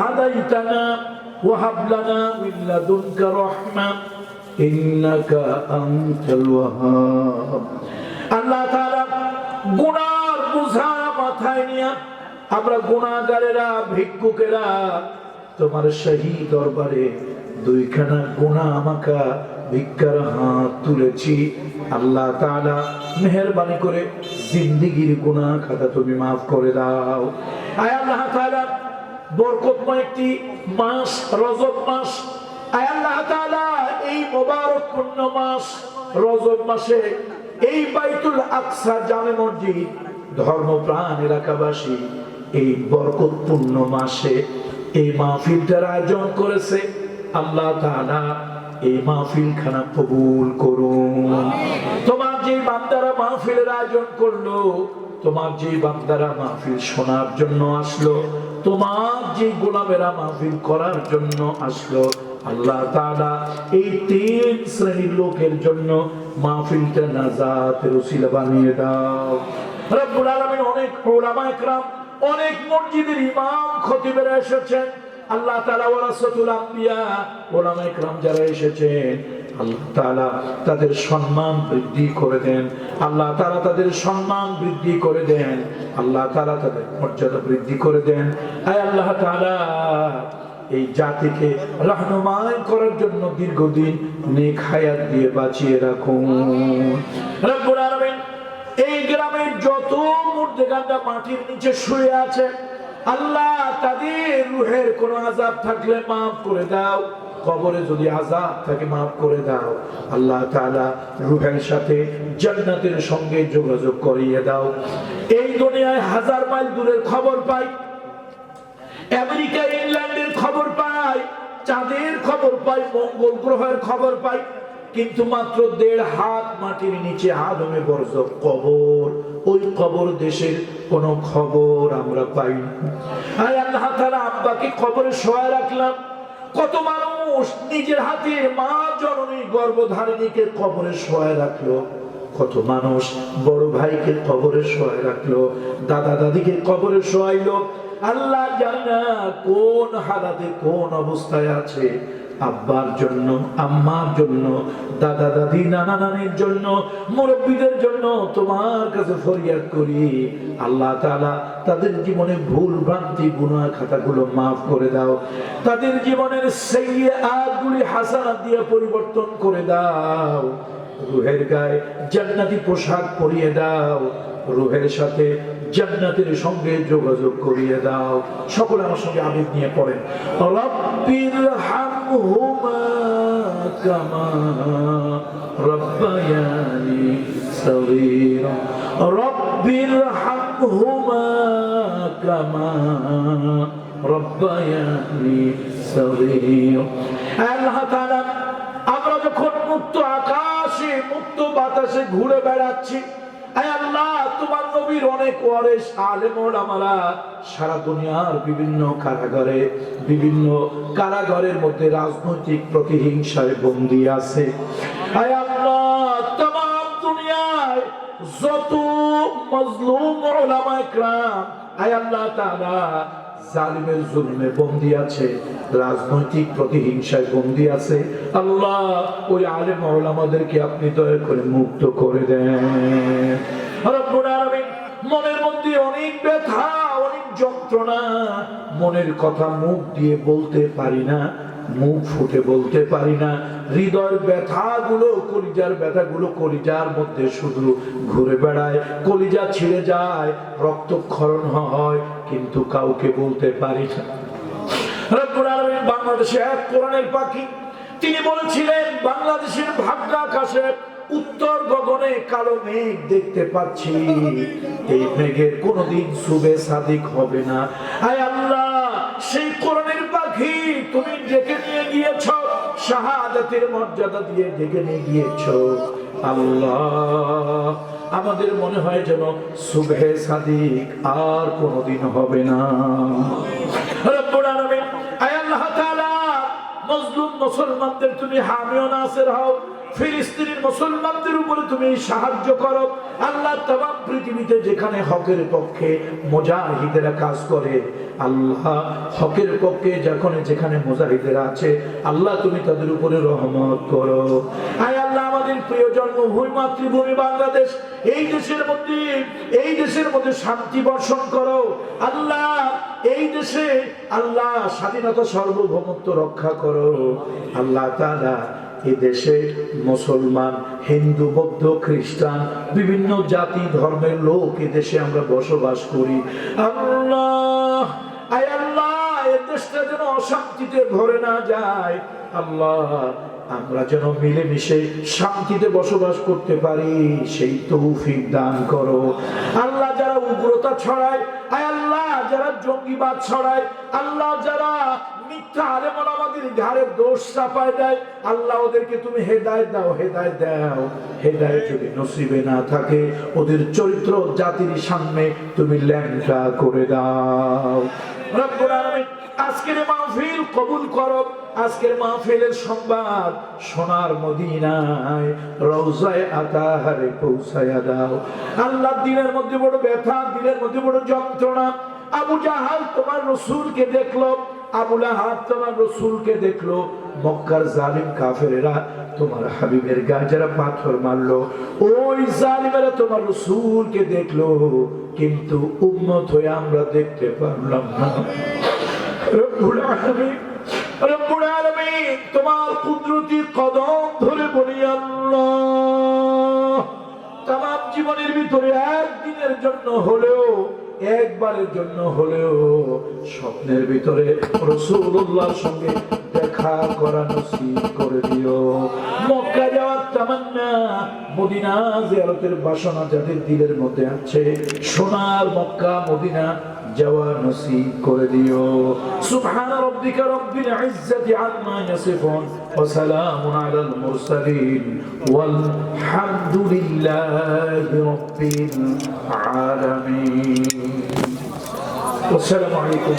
হাদাইতানা ওয়া হাব লানা মিন লাদুনকা রাহমা ইন্নাকা আনতাল ওয়াহ্হাব। আল্লাহ তাআলা গুনার বোঝা মাথায় নিয়ে আমরা গুনাহগারেরা, ভিক্ষুকেরা তোমার শাহী দরবারে দুইখানা গুনাহ মাখা ভিক্ষার হাত তুলেছি। আল্লাহ তাআলা মেহেরবানি করে জিন্দেগীর গুনাহ খাতা তুমি মাফ করে দাও। আয় আল্লাহ তাআলা বরকতময় একটি মাস রজব মাস, আয় আল্লাহ তাআলা এই মোবারকপূর্ণ মাস রজব মাসে এই বাইতুল আকসা জামে মসজিদ ধর্মপ্রাণ এলাকাবাসী এই বরকতপূর্ণ মাসে এই মাহফিলটার আয়োজন করেছে। আল্লাহ তাআলা এই মাহফিল খানা কবুল করুন। তোমার যে বান্দারা মাহফিলের আয়োজন করলো, তোমার যে বান্দারা মাহফিল শোনার জন্য আসলো, তোমার যে গোলামেরা মাহফিল করার জন্য আসলো, আল্লাহ তাআলা এই তিন শ্রেণীর লোকের জন্য মাহফিলটা নাজাতের ওসিলা বানিয়ে দাও। রব্বুল আলামিন অনেক উলামা ইকরাম, অনেক মসজিদের ইমাম খতিবেরা এসেছেন। আল্লাহ তাআলা ওয়ারাসাতুল আম্বিয়া, উলামা ইকরাম যারা এসেছেন, আল্লাহ তাআলা তাদের সম্মান বৃদ্ধি করে দেন। আল্লাহ তাআলা তাদের সম্মান বৃদ্ধি করে দেন। আল্লাহ তাআলা তাদের মর্যাদা বৃদ্ধি করে দেন। আয় আল্লাহ তাআলা এই জাতিকে রহনুমাই করার জন্য দীর্ঘদিন নেক হায়াত দিয়ে বাঁচিয়ে রাখুন। রব্বুল আলামিন এই গ্রামের যত মুর্দেগানরা মাটির নিচে শুয়ে আছে, আল্লাহ তাদের রূহের কোনো আযাব থাকলে মাফ করে দাও। কবরে যদি আযাব থাকে মাফ করে দাও। আল্লাহ তাআলা রূহের সাথে জান্নাতের সঙ্গে যোগাযোগ করিয়ে দাও। এই দুনিয়ায় হাজার মাইল দূরের খবর পাই, আমেরিকা ইংল্যান্ডের খবর পাই, চাঁদের খবর পাই, মঙ্গল গ্রহের খবর পাই, কিন্তু মাত্র 1.5 হাত মাটির নিচে আদমে বরজখ কবর, ওই কবর দেশের কোনো খবর আমরা পাই না। আয় আল্লাহ তাআলা আব্বাকে কবরে শোয়া রাখলাম। কত মানুষ নিজের হাতে মা জননী গর্ভধারিণীকে কবরে শোয়া রাখলো, কত মানুষ বড় ভাইকে কবরে শোয়া রাখলো, দাদা দাদিকে কবরে শোয়াইলো। আল্লাহ জানা কোন হালাতে কোন অবস্থায় আছে। আব্বার জন্য, আম্মার জন্য, দাদা দাদি নানা নানির জন্য, মুরব্বীদের জন্য তোমার কাছে ফরিয়াদ করি। আল্লাহ তাআলা তাদের জীবনে ভুল ভ্রান্তি গুনাহ খাতাগুলো মাফ করে দাও। তাদের জীবনের সাইয়্যাতগুলি হাসানাত দিয়ে পরিবর্তন করে দাও। রূহের গায়ে জান্নাতি পোশাক পরিয়ে দাও। রূহের সাথে জান্নাতের সঙ্গে যোগাযোগ করিয়ে দাও। সকলে আমার সঙ্গে আবেগ নিয়ে পড়েন, রব্বির হামহুমা কামা রব্বায়ানি সগীরা, রব্বির হামহুমা কামা রব্বায়ানি সগীরা। আল্লাহ তাআলা আমরা যখন মুক্ত আকাশে, মুক্ত বাতাসে ঘুরে বেড়াচ্ছি, আয় আল্লাহ তোমার নবীর অনেক ওয়ারিস আলেম ওলামারা সারা দুনিয়ার বিভিন্ন কারাগারে, বিভিন্ন কারাগারের মধ্যে রাজনৈতিক প্রতিহিংসায় বন্দী আছে। আয় আল্লাহ तमाम দুনিয়ায় যত মজলুম ওলামা ইকরাম, আয় আল্লাহ তাআলা জালিমের জুলমে বন্দী আছে, রাজনৈতিক প্রতিহিংসায় বন্দী আছে। আল্লাহ ওই আলেম ওলামাদেরকে আপনি দয়া করে মুক্ত করে দেন। রব্বুল আলামিন মনের মধ্যে অনেক ব্যথা, অনেক যন্ত্রণা, মনের কথা মুখ দিয়ে বলতে পারি না, মুখ ফুটে বলতে পারি না। হৃদয়ের ব্যথাগুলো, কলিজার ব্যথাগুলো কলিজার মধ্যে শুধু ঘুরে বেড়ায়, কলিজা ছিঁড়ে যায়, রক্তক্ষরণ হয়, কিন্তু কাউকে বলতে পারি না। রব্বুল আলামিন বাংলাদেশে এক কোরআনের পাখি, তিনি বলেছিলেন বাংলাদেশের ভাগ্যাকাশে উত্তর গগনে কালো মেঘ দেখতে পাচ্ছি, এই মেঘের কোনোদিন শুবে সাদিক হবে না। আয় আল্লাহ সেই কোরআনের পাখি তুমি ডেকে নিয়ে গিয়েছ, শাহাদাতের মর্যাদা দিয়ে ডেকে নিয়ে গিয়েছ। আল্লাহ আমাদের মনে হয় যেন সুবহে সাদিক আর কোনোদিন হবে না। রব্বুল আলামিন আয় আল্লাহ তাআলা মজলুম মুসলমানদের তুমি হামি ও নাসির হও, ফিলিস্তিনের মুসলমানদের উপরে তুমি সাহায্য করো। আল্লাহ तमाम পৃথিবীতে যেখানে হকের পক্ষে মুজাহিদেরা কাজ করে, আল্লাহ হকের পক্ষে যখন যেখানে মুজাহিদেরা আছে আল্লাহ তুমি তাদের উপরে রহমত করো। আয় আল্লাহ আমাদের প্রিয় জন্মভূমি মাতৃভূমি বাংলাদেশ, এই দেশের মধ্যে শান্তি বর্ষণ করো আল্লাহ। এই দেশে আল্লাহ স্বাধীনতা সার্বভৌমত্ব রক্ষা করো আল্লাহ তাআলা। এই দেশে মুসলমান, হিন্দু, বৌদ্ধ, খ্রিস্টান বিভিন্ন জাতি ধর্মের লোক এই দেশে আমরা বসবাস করি আল্লাহ। আয় আল্লাহ এই দেশটা যেন অশান্তিতে ভরে না যায় আল্লাহ, আমরা যেন মিলেমিশে শান্তিতে বসবাস করতে পারি সেই তৌফিক দান করো আল্লাহ। যারা উগ্রতা ছড়ায় আয় আল্লাহ, যারা জঙ্গিবাদ ছড়ায় আল্লাহ, যারা মিথ্যা আলেম ওলামাদের ঘাড়ে দোষ চাপায় দেয় আল্লাহ, ওদেরকে তুমি হেদায়েত দাও, হেদায়েত দাও। হেদায়েত যদি নসিবে না থাকে ওদের চরিত্র জাতির সামনে তুমি ল্যাংটা করে দাও রব্বুল আলামিন। আজকের মাহফিল কবুল করো। আজকের মাহফিলের সংবাদ সোনার মদিনায় রওজায়ে আতাহারে পৌঁছায়া দাও আল্লাহ। দিনের মধ্যে বড় ব্যথা, দিনের মধ্যে বড় যন্ত্রণা। আবু জাহাল তোমার রাসূলকে দেখলো, আবু লাহাব তোমার রাসূলকে দেখলো, মক্কার জালিম কাফেরেরা তোমার হাবিবের গায়ে যারা পাথর মারলো ওই জালিমেরা তোমার রাসূলকে দেখলো, কিন্তু উম্মত হয়ে আমরা দেখতে পারলাম না। রব্বুল আলামিন, রব্বুল আলামিন তোমার কুদরতি কদম ধরে বলি আল্লাহ, তামাম জীবনের ভিতরে একদিনের জন্য হলেও, একবারের জন্য হলেও স্বপ্নের ভিতরে রাসূলুল্লাহর সঙ্গে দেখা করা নসিব করে দিও। মক্কা যাওয়ার তামান্না, মদিনা জিয়ারতের বাসনা যাদের দিলের মধ্যে আছে সোনার মক্কা মদিনা যাওয়া নসিব করে দিও। সুবহান রাব্বিকা রাব্বিল ইজ্জাতি আম্মা ইয়াসিফুন ওয়া সালামুন আলাল মুরসালিন ওয়াল হামদুলিল্লাহি রাব্বিল আলামিন। আসসালামু আলাইকুম।